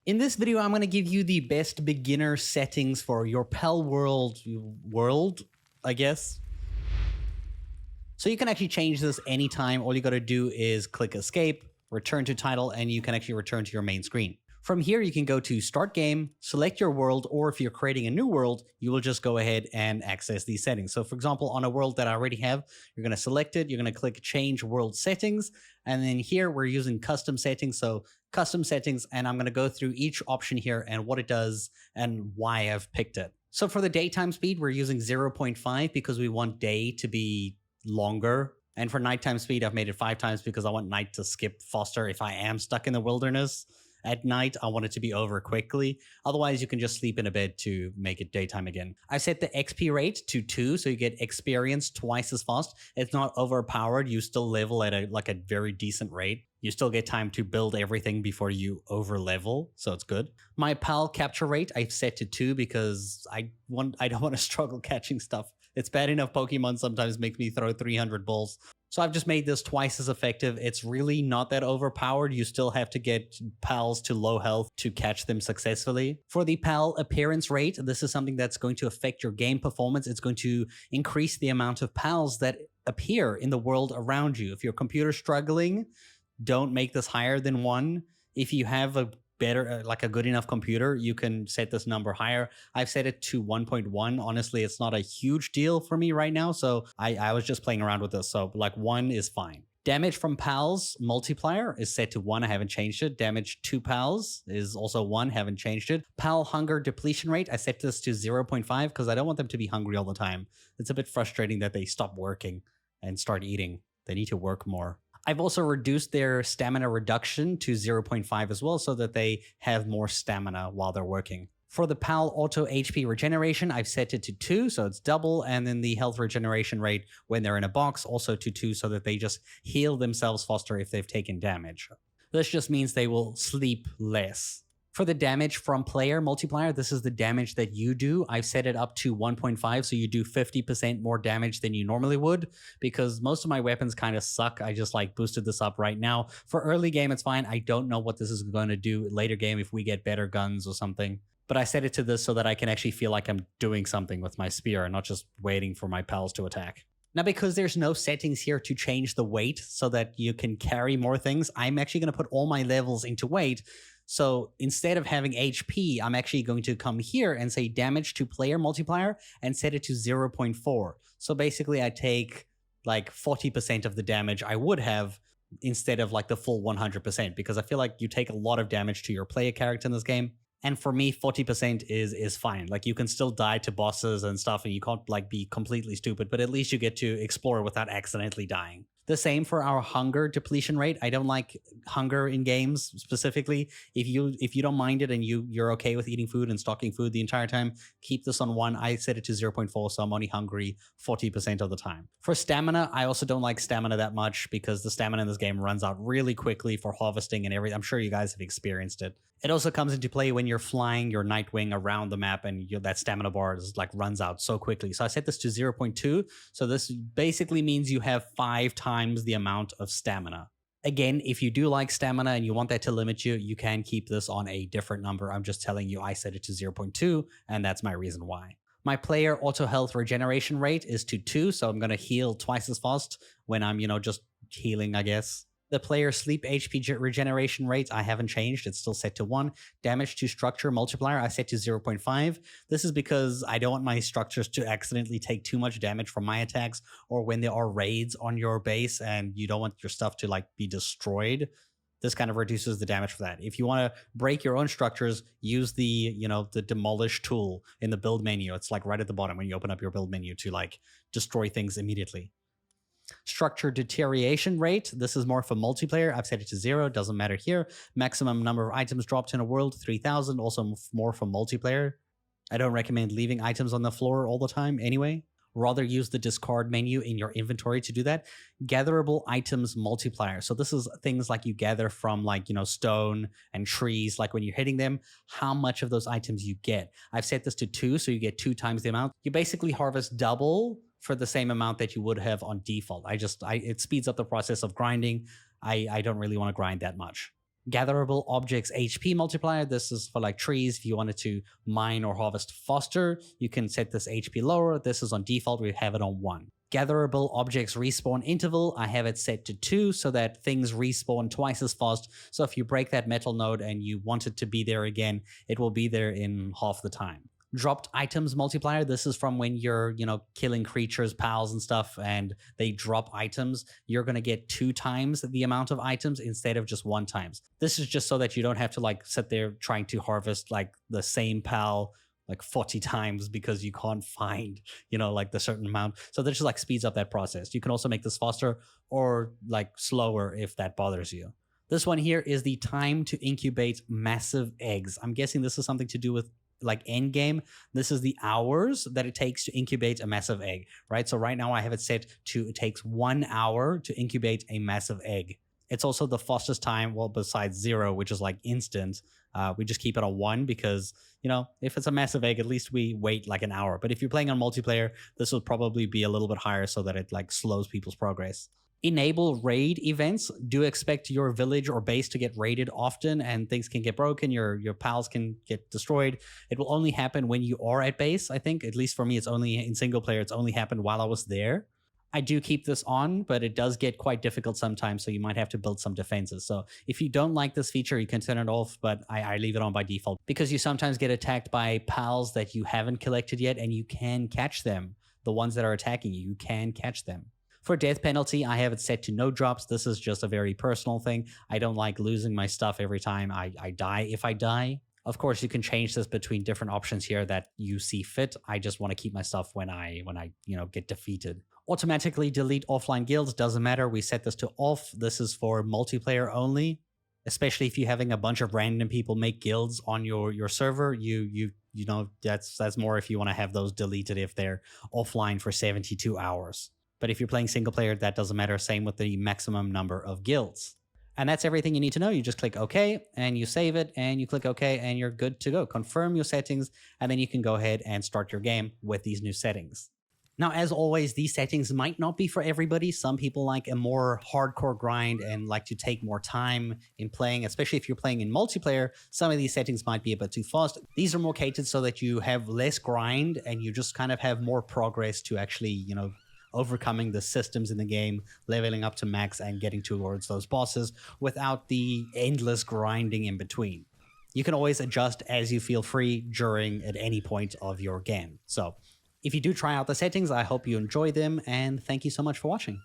In this video, I'm going to give you the best beginner settings for your Palworld world, I guess. So you can actually change this anytime. All you got to do is click escape, return to title, and you can actually return to your main screen. From here, you can go to start game, select your world, or if you're creating a new world, you will just go ahead and access these settings. So for example, on a world that I already have, you're going to select it, you're going to click change world settings, and then here we're using custom settings. So custom settings, and I'm going to go through each option here and what it does and why I've picked it. So for the daytime speed, we're using 0.5 because we want day to be longer. And for nighttime speed, I've made it 5 times because I want night to skip faster if I am stuck in the wilderness. At night, I want it to be over quickly. Otherwise, you can just sleep in a bed to make it daytime again. I set the XP rate to 2, so you get experience twice as fast. It's not overpowered. You still level at a very decent rate. You still get time to build everything before you over level, so it's good. My PAL capture rate, I've set to 2 because I don't want to struggle catching stuff. It's bad enough Pokemon sometimes makes me throw 300 balls. So I've just made this twice as effective. It's really not that overpowered. You still have to get pals to low health to catch them successfully. For the pal appearance rate, this is something that's going to affect your game performance. It's going to increase the amount of pals that appear in the world around you. If your computer's struggling, don't make this higher than 1. If you have a better, like a good enough computer, you can set this number higher. I've set it to 1.1. Honestly, it's not a huge deal for me right now, so I was just playing around with this. So like 1 is fine. Damage from pals multiplier is set to 1. I haven't changed it. Damage to pals is also 1. Haven't changed it. Pal hunger depletion rate, I set this to 0.5 because I don't want them to be hungry all the time. It's a bit frustrating that they stop working and start eating. They need to work more. I've also reduced their stamina reduction to 0.5 as well so that they have more stamina while they're working. For the PAL auto HP regeneration, I've set it to 2, so it's double, and then the health regeneration rate when they're in a box also to 2 so that they just heal themselves faster if they've taken damage. This just means they will sleep less. For the damage from player multiplier, this is the damage that you do. I've set it up to 1.5, so you do 50% more damage than you normally would, because most of my weapons kind of suck. I just boosted this up right now. For early game, it's fine. I don't know what this is going to do later game if we get better guns or something. But I set it to this so that I can actually feel like I'm doing something with my spear and not just waiting for my pals to attack. Now, because there's no settings here to change the weight so that you can carry more things, I'm actually going to put all my levels into weight. So instead of having HP, I'm actually going to come here and say damage to player multiplier and set it to 0.4. So basically I take 40% of the damage I would have instead of the full 100%, because I feel like you take a lot of damage to your player character in this game. And for me, 40% is fine. You can still die to bosses and stuff, and you can't be completely stupid, but at least you get to explore without accidentally dying. The same for our hunger depletion rate. I don't like hunger in games specifically. If you don't mind it and you're okay with eating food and stocking food the entire time, keep this on 1. I set it to 0.4, so I'm only hungry 40% of the time. For stamina, I also don't like stamina that much because the stamina in this game runs out really quickly for harvesting and everything. I'm sure you guys have experienced it. It also comes into play when you're flying your Nightwing around the map and that stamina bar is runs out so quickly. So I set this to 0.2. So this basically means you have 5 times the amount of stamina. Again, if you do like stamina and you want that to limit you, you can keep this on a different number. I'm just telling you I set it to 0.2, and that's my reason why. My player auto health regeneration rate is to 2, so I'm going to heal twice as fast when I'm, just healing, I guess. The player sleep HP regeneration rate, I haven't changed. It's still set to 1. Damage to structure multiplier, I set to 0.5. This is because I don't want my structures to accidentally take too much damage from my attacks, or when there are raids on your base and you don't want your stuff to be destroyed. This kind of reduces the damage for that. If you want to break your own structures, use the, the demolish tool in the build menu. It's right at the bottom when you open up your build menu to destroy things immediately. Structure deterioration rate, this is more for multiplayer. I've set it to 0, doesn't matter here. Maximum number of items dropped in a world, 3,000, also more for multiplayer. I don't recommend leaving items on the floor all the time anyway. Rather use the discard menu in your inventory to do that. Gatherable items multiplier. So this is things you gather from stone and trees, when you're hitting them, how much of those items you get. I've set this to 2, so you get 2 times the amount. You basically harvest double for the same amount that you would have on default. It speeds up the process of grinding. I don't really want to grind that much. Gatherable objects HP multiplier. This is for like trees. If you wanted to mine or harvest faster, you can set this HP lower. This is on default. We have it on 1. Gatherable objects respawn interval. I have it set to 2 so that things respawn twice as fast. So if you break that metal node and you want it to be there again, it will be there in half the time. Dropped items multiplier. This is from when you're, killing creatures, pals and stuff, and they drop items. You're going to get 2 times the amount of items instead of just 1 times. This is just so that you don't have to like sit there trying to harvest like the same pal like 40 times because you can't find, like the certain amount. So this just like speeds up that process. You can also make this faster or like slower if that bothers you. This one here is the time to incubate massive eggs. I'm guessing this is something to do with like end game. This is the hours that it takes to incubate a massive egg, right? So right now I have it set to it takes 1 hour to incubate a massive egg. It's also the fastest time, well, besides 0, which is like instant. We just keep it on 1 because, if it's a massive egg, at least we wait like an hour. But if you're playing on multiplayer, this will probably be a little bit higher so that it like slows people's progress. Enable raid events. Do expect your village or base to get raided often and things can get broken. Your pals can get destroyed. It will only happen when you are at base, I think. At least for me, it's only in single player. It's only happened while I was there. I do keep this on, but it does get quite difficult sometimes, so you might have to build some defenses. So if you don't like this feature, you can turn it off, but I leave it on by default because you sometimes get attacked by pals that you haven't collected yet, and you can catch them. The ones that are attacking you, you can catch them. For death penalty, I have it set to no drops. This is just a very personal thing. I don't like losing my stuff every time I die if I die. Of course, you can change this between different options here that you see fit. I just want to keep my stuff when I get defeated. Automatically delete offline guilds. Doesn't matter. We set this to off. This is for multiplayer only. Especially if you're having a bunch of random people make guilds on your server, that's more if you want to have those deleted if they're offline for 72 hours. But if you're playing single player, that doesn't matter. Same with the maximum number of guilds. And that's everything you need to know. You just click OK and you save it and you click OK and you're good to go. Confirm your settings and then you can go ahead and start your game with these new settings. Now, as always, these settings might not be for everybody. Some people like a more hardcore grind and like to take more time in playing, especially if you're playing in multiplayer. Some of these settings might be a bit too fast. These are more catered so that you have less grind and you just kind of have more progress to actually, overcoming the systems in the game, leveling up to max and getting towards those bosses without the endless grinding in between. You can always adjust as you feel free at any point of your game. So if you do try out the settings, I hope you enjoy them and thank you so much for watching.